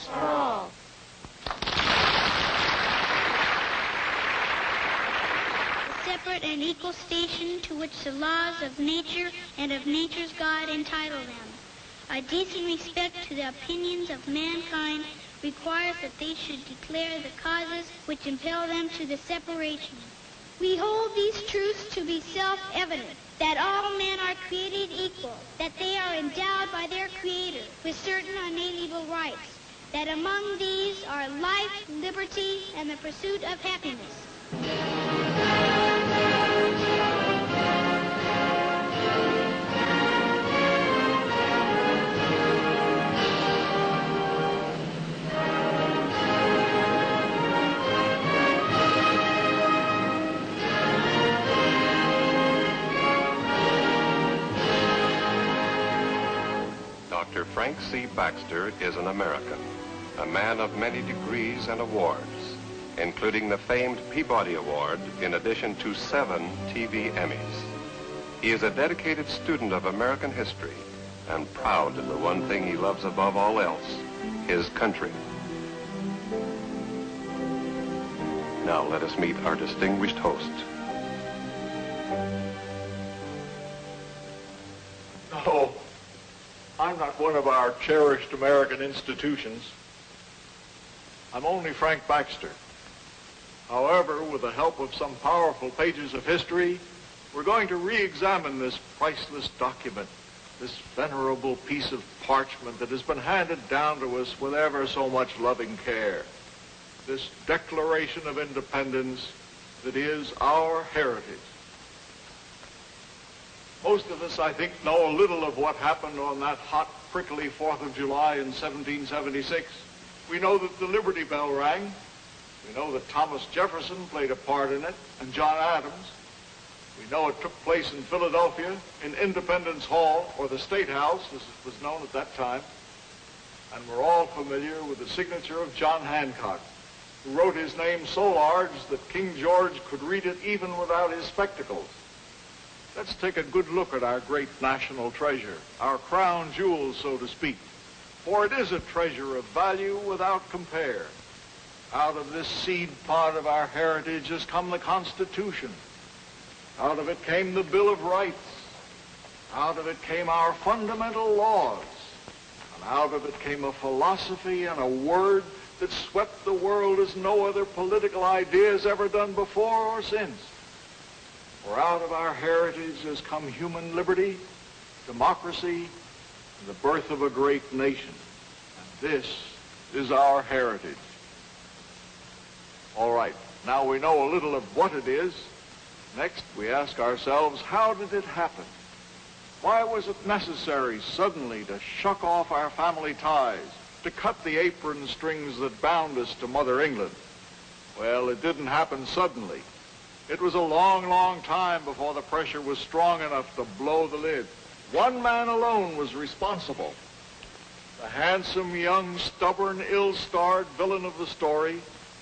justice for all. The separate and equal station to which the laws of nature and of nature's God entitle them. A decent respect to the opinions of mankind requires that they should declare the causes which impel them to the separation. We hold these truths to be self-evident, that all men are created equal, that they are endowed by their Creator with certain unalienable rights, that among these are life, liberty, and the pursuit of happiness. Dr. Frank C. Baxter is an American, a man of many degrees and awards, including the famed Peabody Award, in addition to 7 TV Emmys. He is a dedicated student of American history and proud of the one thing he loves above all else, his country. Now let us meet our distinguished host. No. I'm not one of our cherished American institutions. I'm only Frank Baxter. However, with the help of some powerful pages of history, we're going to re-examine this priceless document, this venerable piece of parchment that has been handed down to us with ever so much loving care. This Declaration of Independence that is our heritage. Most of us, I think, know a little of what happened on that hot, prickly 4th of July in 1776. We know that the Liberty Bell rang. We know that Thomas Jefferson played a part in it, and John Adams. We know it took place in Philadelphia, in Independence Hall, or the State House, as it was known at that time. And we're all familiar with the signature of John Hancock, who wrote his name so large that King George could read it even without his spectacles. Let's take a good look at our great national treasure, our crown jewel, so to speak, for it is a treasure of value without compare. Out of this seed pod of our heritage has come the Constitution. Out of it came the Bill of Rights. Out of it came our fundamental laws. And out of it came a philosophy and a word that swept the world as no other political idea has ever done before or since. For out of our heritage has come human liberty, democracy, and the birth of a great nation. And this is our heritage. All right, now we know a little of what it is. Next, we ask ourselves, how did it happen? Why was it necessary suddenly to shuck off our family ties, to cut the apron strings that bound us to Mother England? Well, it didn't happen suddenly. It was a long, long time before the pressure was strong enough to blow the lid. One man alone was responsible. The handsome, young, stubborn, ill-starred villain of the story,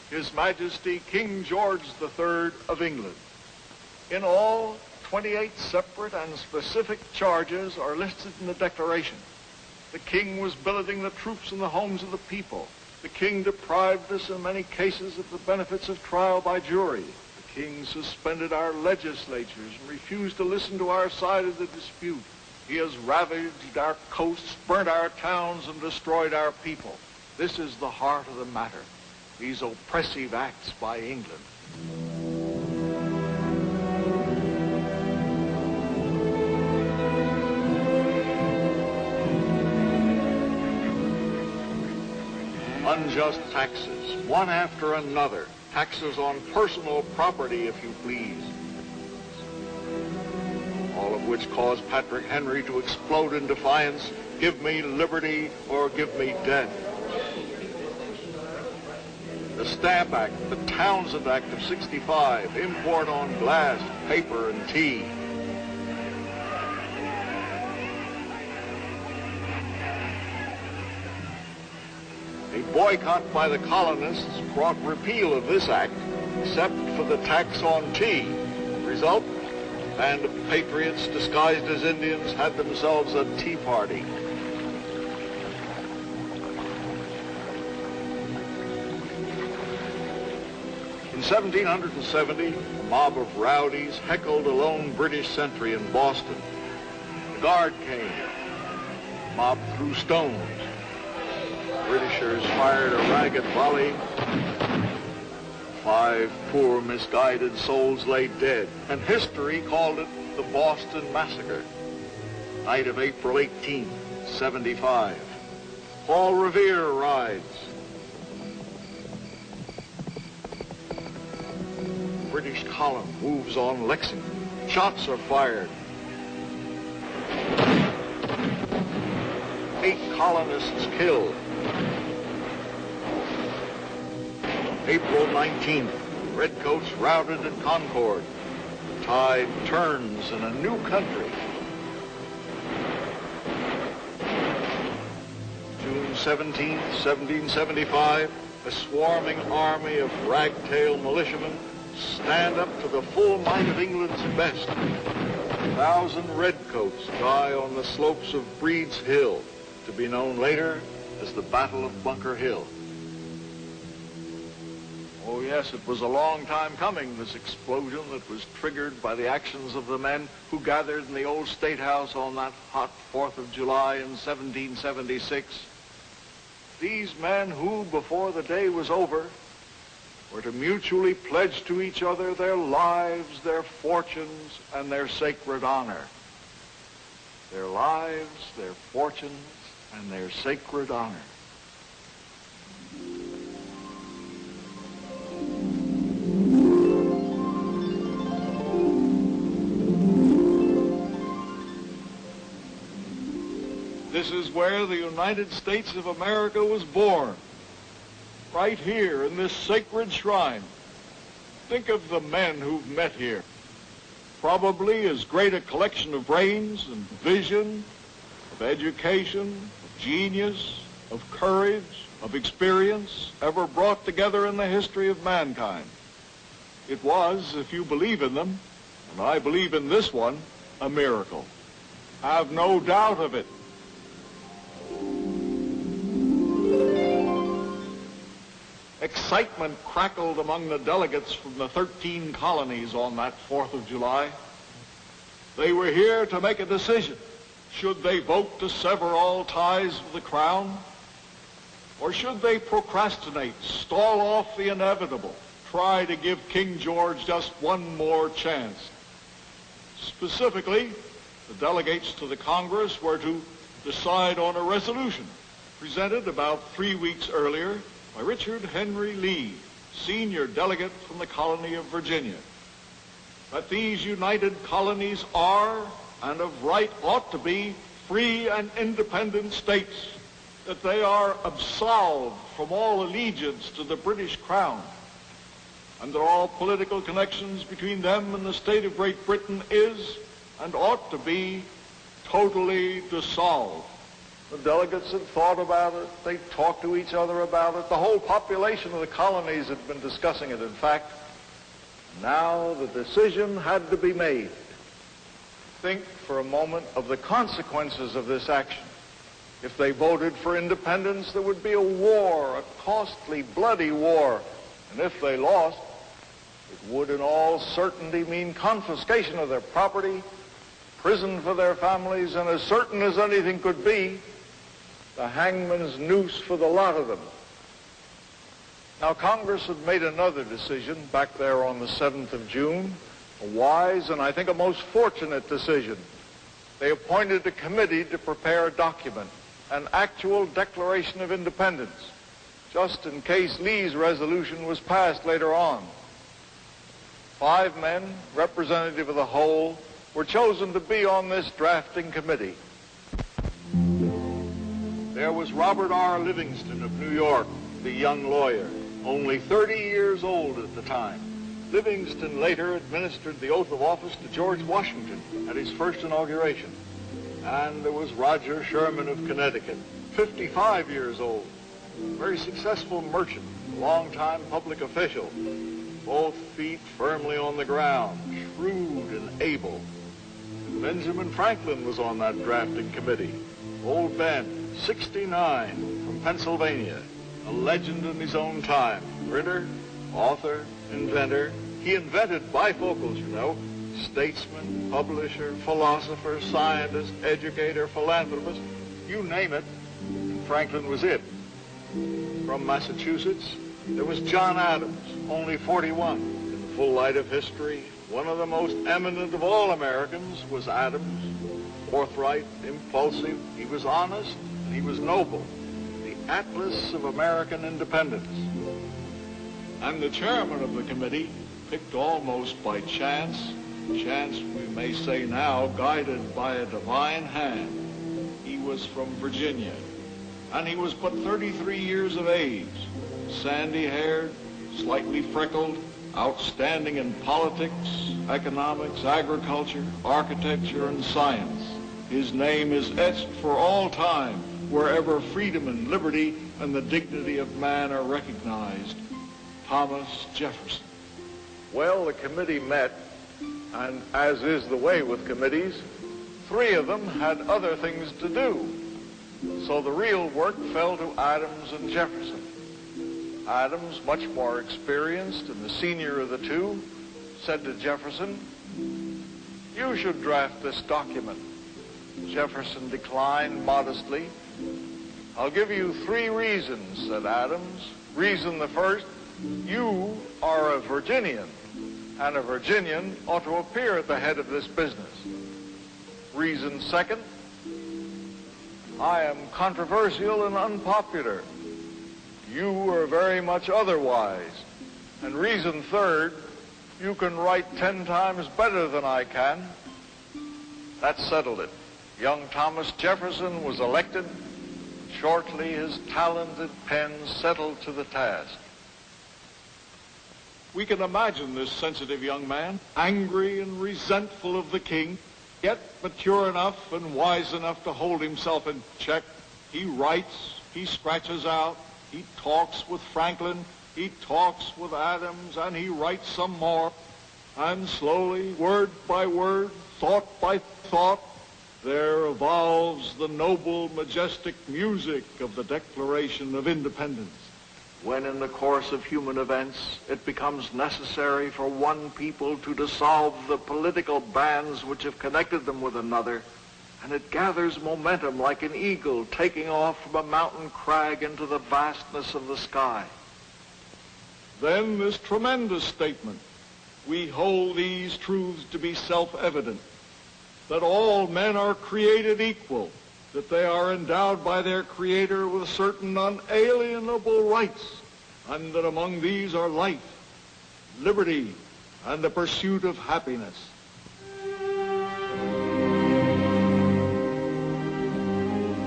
His Majesty King George III of England. In all, 28 separate and specific charges are listed in the Declaration. The king was billeting the troops in the homes of the people. The king deprived us in many cases of the benefits of trial by jury. The king suspended our legislatures and refused to listen to our side of the dispute. He has ravaged our coasts, burnt our towns, and destroyed our people. This is the heart of the matter, these oppressive acts by England. Unjust taxes, one after another. Taxes on personal property, if you please. All of which caused Patrick Henry to explode in defiance, give me liberty or give me death. The Stamp Act, the Townsend Act of '65, import on glass, paper, and tea. A boycott by the colonists brought repeal of this act, except for the tax on tea. Result, a band of patriots disguised as Indians had themselves a tea party. In 1770, a mob of rowdies heckled a lone British sentry in Boston. The guard came. The mob threw stones. Britishers fired a ragged volley. 5 poor, misguided souls lay dead, and history called it the Boston Massacre. Night of April 18th, 75. Paul Revere rides. British column moves on Lexington. Shots are fired. 8 colonists killed. April 19th, redcoats routed at Concord. The tide turns in a new country. June 17th, 1775, a swarming army of ragtail militiamen stand up to the full might of England's best. 1,000 redcoats die on the slopes of Breed's Hill, to be known later as the Battle of Bunker Hill. Oh yes, it was a long time coming, this explosion that was triggered by the actions of the men who gathered in the old State House on that hot 4th of July in 1776. These men who, before the day was over, were to mutually pledge to each other their lives, their fortunes, and their sacred honor. Their lives, their fortunes, and their sacred honor. This is where the United States of America was born. Right here in this sacred shrine. Think of the men who've met here. Probably as great a collection of brains and vision, of education, of genius, of courage, of experience ever brought together in the history of mankind. It was, if you believe in them, and I believe in this one, a miracle. Have no doubt of it. Excitement crackled among the delegates from the 13 colonies on that 4th of July. They were here to make a decision. Should they vote to sever all ties with the crown? Or should they procrastinate, stall off the inevitable, try to give King George just one more chance? Specifically, the delegates to the Congress were to decide on a resolution presented about 3 weeks earlier by Richard Henry Lee, senior delegate from the colony of Virginia, that these united colonies are, and of right ought to be, free and independent states, that they are absolved from all allegiance to the British crown, and that all political connections between them and the state of Great Britain is, and ought to be, totally dissolved. The delegates had thought about it. They talked to each other about it. The whole population of the colonies had been discussing it, in fact. Now the decision had to be made. Think for a moment of the consequences of this action. If they voted for independence, there would be a war, a costly, bloody war. And if they lost, it would in all certainty mean confiscation of their property, prison for their families, and as certain as anything could be, the hangman's noose for the lot of them. Now, Congress had made another decision back there on the 7th of June, a wise and I think a most fortunate decision. They appointed a committee to prepare a document, an actual Declaration of Independence, just in case Lee's resolution was passed later on. 5 men, representative of the whole, were chosen to be on this drafting committee. There was Robert R. Livingston of New York, the young lawyer, only 30 years old at the time. Livingston later administered the oath of office to George Washington at his first inauguration. And there was Roger Sherman of Connecticut, 55 years old, very successful merchant, longtime public official, both feet firmly on the ground, shrewd and able. Benjamin Franklin was on that drafting committee. Old Ben, 69, from Pennsylvania, a legend in his own time, printer, author, inventor. He invented bifocals, you know. Statesman, publisher, philosopher, scientist, educator, philanthropist, you name it, Franklin was it. From Massachusetts, there was John Adams, only 41. In the full light of history, one of the most eminent of all Americans was Adams. Forthright, impulsive, he was honest, and he was noble. The Atlas of American independence. And the chairman of the committee, picked almost by chance, we may say now, guided by a divine hand. He was from Virginia, and he was but 33 years of age, sandy-haired, slightly freckled, outstanding in politics, economics, agriculture, architecture, and science. His name is etched for all time wherever freedom and liberty and the dignity of man are recognized. Thomas Jefferson. Well, the committee met, and as is the way with committees, 3 of them had other things to do. So the real work fell to Adams and Jefferson. Adams, much more experienced and the senior of the 2, said to Jefferson, "You should draft this document." Jefferson declined modestly. "I'll give you 3 reasons," said Adams. Reason the first, you are a Virginian, and a Virginian ought to appear at the head of this business. Reason second, I am controversial and unpopular. You are very much otherwise. And reason third, you can write 10 times better than I can. That settled it. Young Thomas Jefferson was elected. Shortly, his talented pen settled to the task. We can imagine this sensitive young man, angry and resentful of the king, yet mature enough and wise enough to hold himself in check. He writes, he scratches out, he talks with Franklin, he talks with Adams, and he writes some more. And slowly, word by word, thought by thought, there evolves the noble, majestic music of the Declaration of Independence. When in the course of human events it becomes necessary for one people to dissolve the political bands which have connected them with another, and it gathers momentum like an eagle taking off from a mountain crag into the vastness of the sky. Then this tremendous statement, we hold these truths to be self-evident, that all men are created equal, that they are endowed by their Creator with certain unalienable rights, and that among these are life, liberty, and the pursuit of happiness.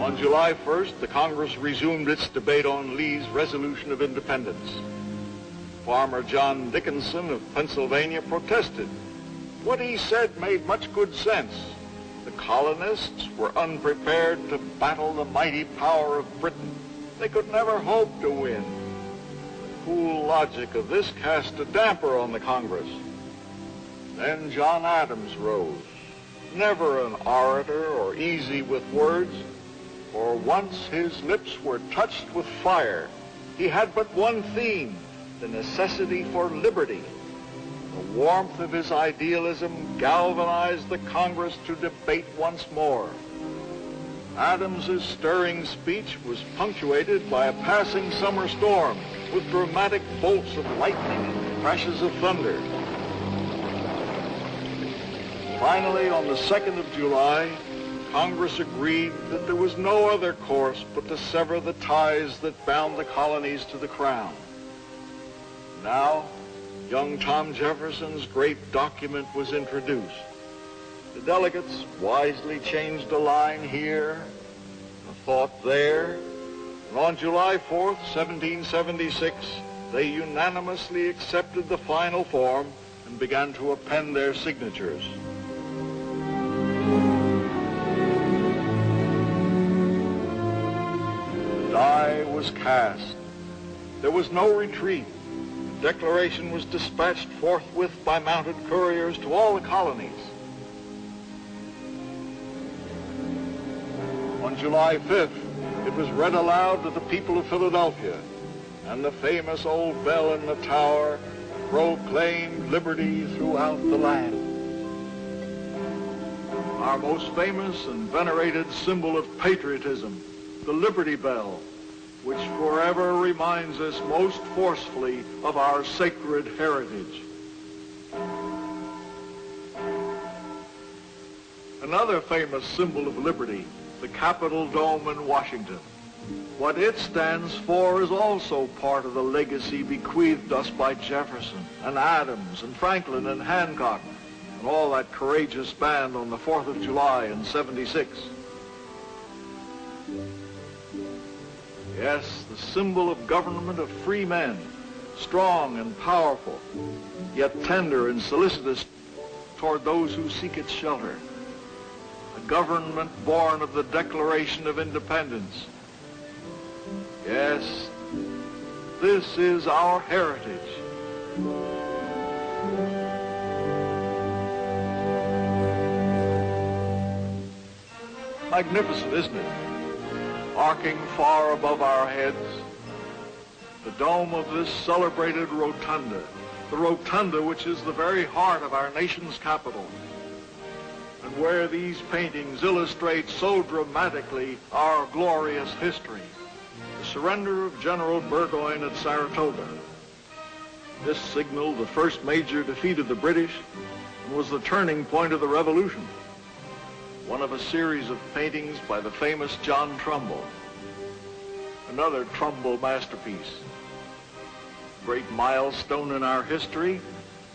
On July 1st, the Congress resumed its debate on Lee's Resolution of Independence. Farmer John Dickinson of Pennsylvania protested. What he said made much good sense. The colonists were unprepared to battle the mighty power of Britain. They could never hope to win. The cool logic of this cast a damper on the Congress. Then John Adams rose, never an orator or easy with words, for once his lips were touched with fire. He had but one theme, the necessity for liberty. The warmth of his idealism galvanized the Congress to debate once more. Adams's stirring speech was punctuated by a passing summer storm with dramatic bolts of lightning and crashes of thunder. Finally, on the 2nd of July, Congress agreed that there was no other course but to sever the ties that bound the colonies to the Crown. Now, young Tom Jefferson's great document was introduced. The delegates wisely changed a line here, a thought there, and on July 4th, 1776, they unanimously accepted the final form and began to append their signatures. The die was cast. There was no retreat. The declaration was dispatched forthwith by mounted couriers to all the colonies. On July 5th, it was read aloud to the people of Philadelphia, and the famous old bell in the tower proclaimed liberty throughout the land. Our most famous and venerated symbol of patriotism, the Liberty Bell, which forever reminds us most forcefully of our sacred heritage. Another famous symbol of liberty, the Capitol Dome in Washington. What it stands for is also part of the legacy bequeathed us by Jefferson and Adams and Franklin and Hancock and all that courageous band on the 4th of July in '76. Yes, the symbol of government of free men, strong and powerful, yet tender and solicitous toward those who seek its shelter. A government born of the Declaration of Independence. Yes, this is our heritage. Magnificent, isn't it? Arcing far above our heads, the dome of this celebrated rotunda, the rotunda which is the very heart of our nation's capital, and where these paintings illustrate so dramatically our glorious history. The surrender of General Burgoyne at Saratoga. This signaled the first major defeat of the British and was the turning point of the Revolution. One of a series of paintings by the famous John Trumbull. Another Trumbull masterpiece. Great milestone in our history,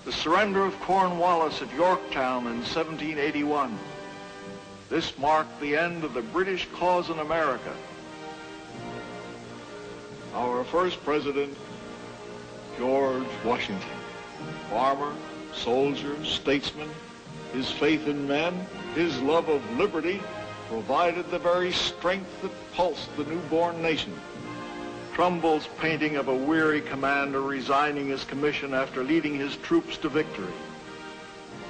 the surrender of Cornwallis at Yorktown in 1781. This marked the end of the British cause in America. Our first president, George Washington, farmer, soldier, statesman, his faith in men, his love of liberty provided the very strength that pulsed the newborn nation. Trumbull's painting of a weary commander resigning his commission after leading his troops to victory.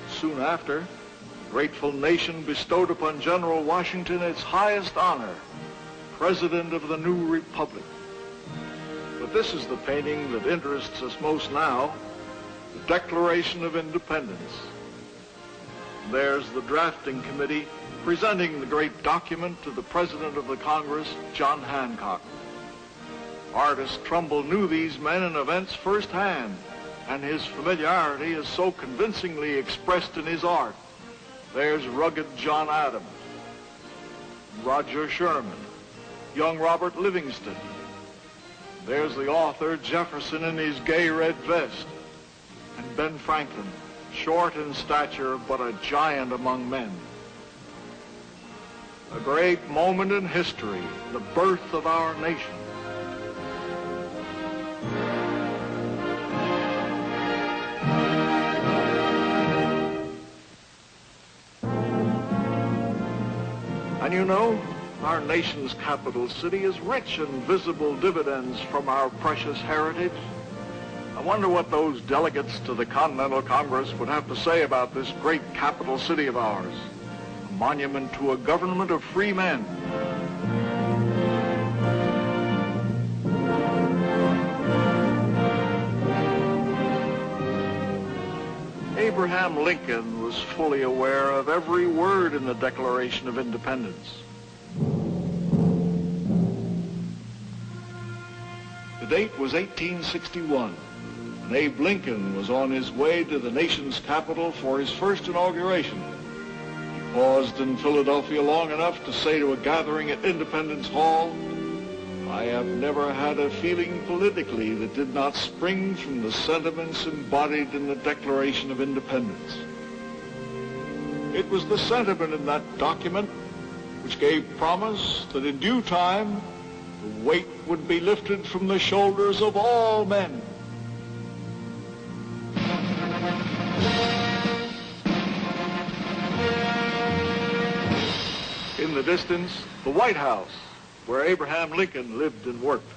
Soon after, the grateful nation bestowed upon General Washington its highest honor, President of the new Republic. But this is the painting that interests us most now, the Declaration of Independence. There's the drafting committee presenting the great document to the President of the Congress, John Hancock. Artist Trumbull knew these men and events firsthand, and his familiarity is so convincingly expressed in his art. There's rugged John Adams, Roger Sherman, young Robert Livingston. There's the author Jefferson in his gay red vest, and Ben Franklin, short in stature but a giant among men. A great moment in history, the birth of our nation. And you know, our nation's capital city is rich in visible dividends from our precious heritage. I wonder what those delegates to the Continental Congress would have to say about this great capital city of ours, a monument to a government of free men. Abraham Lincoln was fully aware of every word in the Declaration of Independence. The date was 1861, and Abe Lincoln was on his way to the nation's capital for his first inauguration. He paused in Philadelphia long enough to say to a gathering at Independence Hall, "I have never had a feeling politically that did not spring from the sentiments embodied in the Declaration of Independence." It was the sentiment in that document which gave promise that in due time the weight would be lifted from the shoulders of all men. In the distance, the White House, where Abraham Lincoln lived and worked.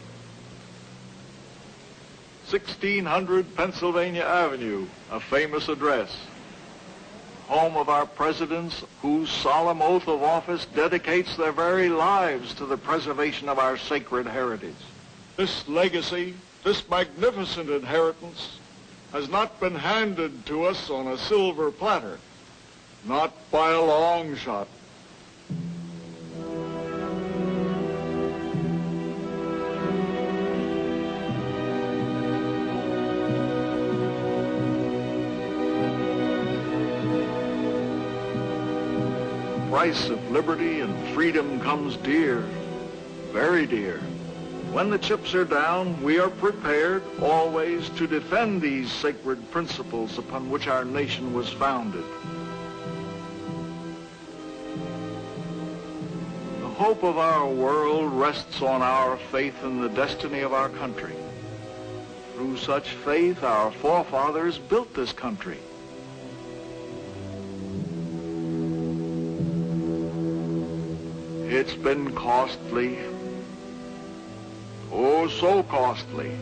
1600 Pennsylvania Avenue, a famous address. Home of our presidents whose solemn oath of office dedicates their very lives to the preservation of our sacred heritage. This legacy, this magnificent inheritance, has not been handed to us on a silver platter, not by a long shot. The price of liberty and freedom comes dear, very dear. When the chips are down, we are prepared always to defend these sacred principles upon which our nation was founded. The hope of our world rests on our faith in the destiny of our country. Through such faith, our forefathers built this country. It's been costly. Oh, so costly.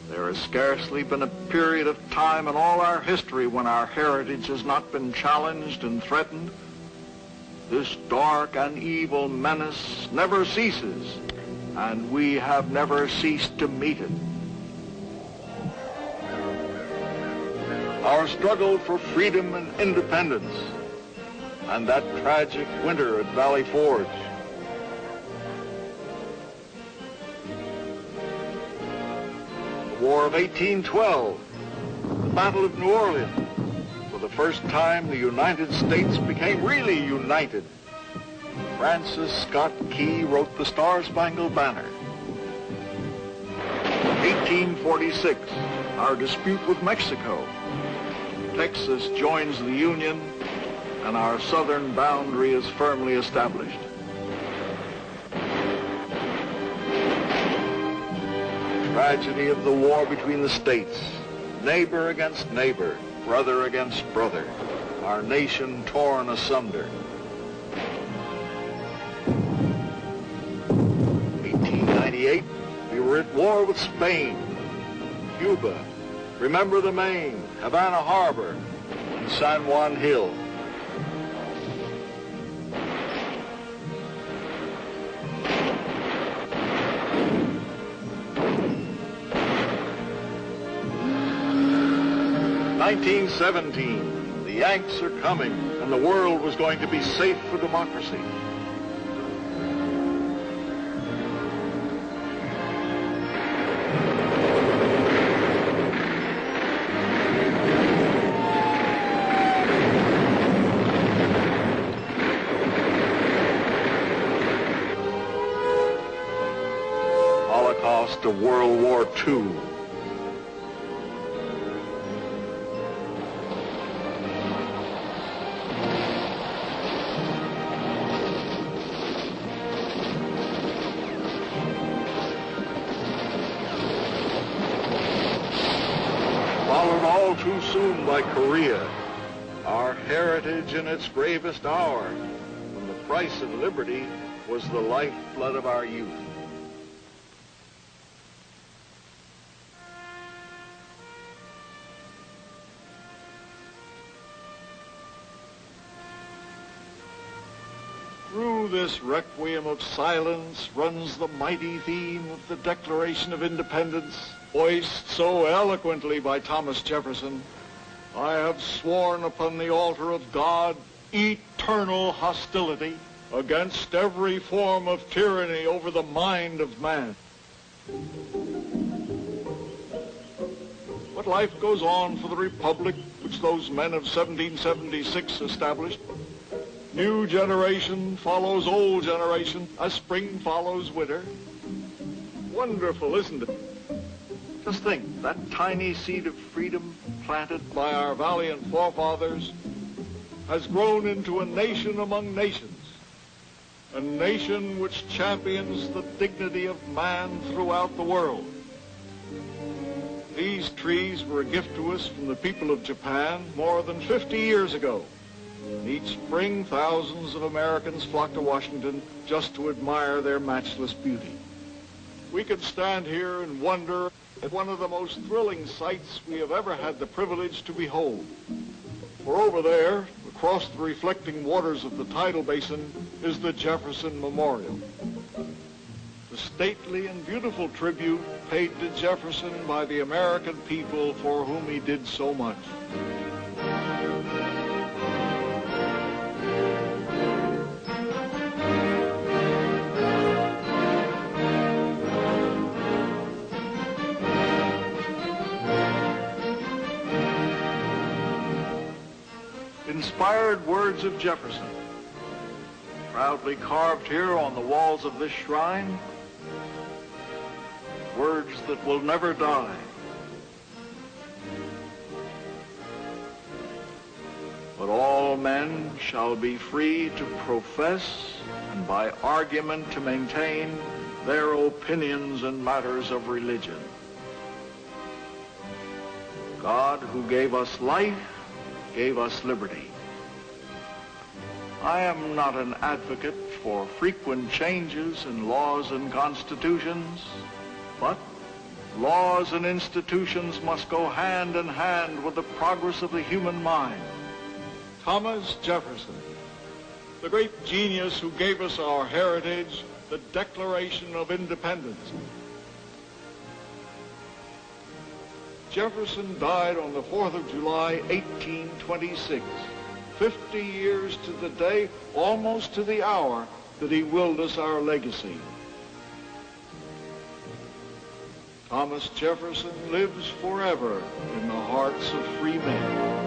There has scarcely been a period of time in all our history when our heritage has not been challenged and threatened. This dark and evil menace never ceases, and we have never ceased to meet it. Our struggle for freedom and independence, and that tragic winter at Valley Forge. The War of 1812, the Battle of New Orleans. For the first time, the United States became really united. Francis Scott Key wrote the Star-Spangled Banner. 1846, our dispute with Mexico. Texas joins the Union, and our southern boundary is firmly established. Tragedy of the war between the states, neighbor against neighbor, brother against brother, our nation torn asunder. 1898, we were at war with Spain, Cuba, remember the Maine, Havana Harbor, and San Juan Hill. In 1917, the Yanks are coming, and the world was going to be safe for democracy. Holocaust of World War II. Too soon by Korea, our heritage in its gravest hour, when the price of liberty was the lifeblood of our youth. Through this requiem of silence runs the mighty theme of the Declaration of Independence, voiced so eloquently by Thomas Jefferson. I have sworn upon the altar of God eternal hostility against every form of tyranny over the mind of man. But life goes on for the republic which those men of 1776 established. New generation follows old generation, as spring follows winter. Wonderful, isn't it? Just think, that tiny seed of freedom planted by our valiant forefathers has grown into a nation among nations, a nation which champions the dignity of man throughout the world. These trees were a gift to us from the people of Japan more than 50 years ago. And each spring, thousands of Americans flock to Washington just to admire their matchless beauty. We can stand here and wonder at one of the most thrilling sights we have ever had the privilege to behold. For over there, across the reflecting waters of the tidal basin, is the Jefferson Memorial. The stately and beautiful tribute paid to Jefferson by the American people for whom he did so much. Inspired words of Jefferson, proudly carved here on the walls of this shrine, words that will never die. But all men shall be free to profess and by argument to maintain their opinions in matters of religion. God, who gave us life, gave us liberty. I am not an advocate for frequent changes in laws and constitutions, but laws and institutions must go hand in hand with the progress of the human mind. Thomas Jefferson, the great genius who gave us our heritage, the Declaration of Independence. Jefferson died on the 4th of July, 1826, 50 years to the day, almost to the hour, that he willed us our legacy. Thomas Jefferson lives forever in the hearts of free men.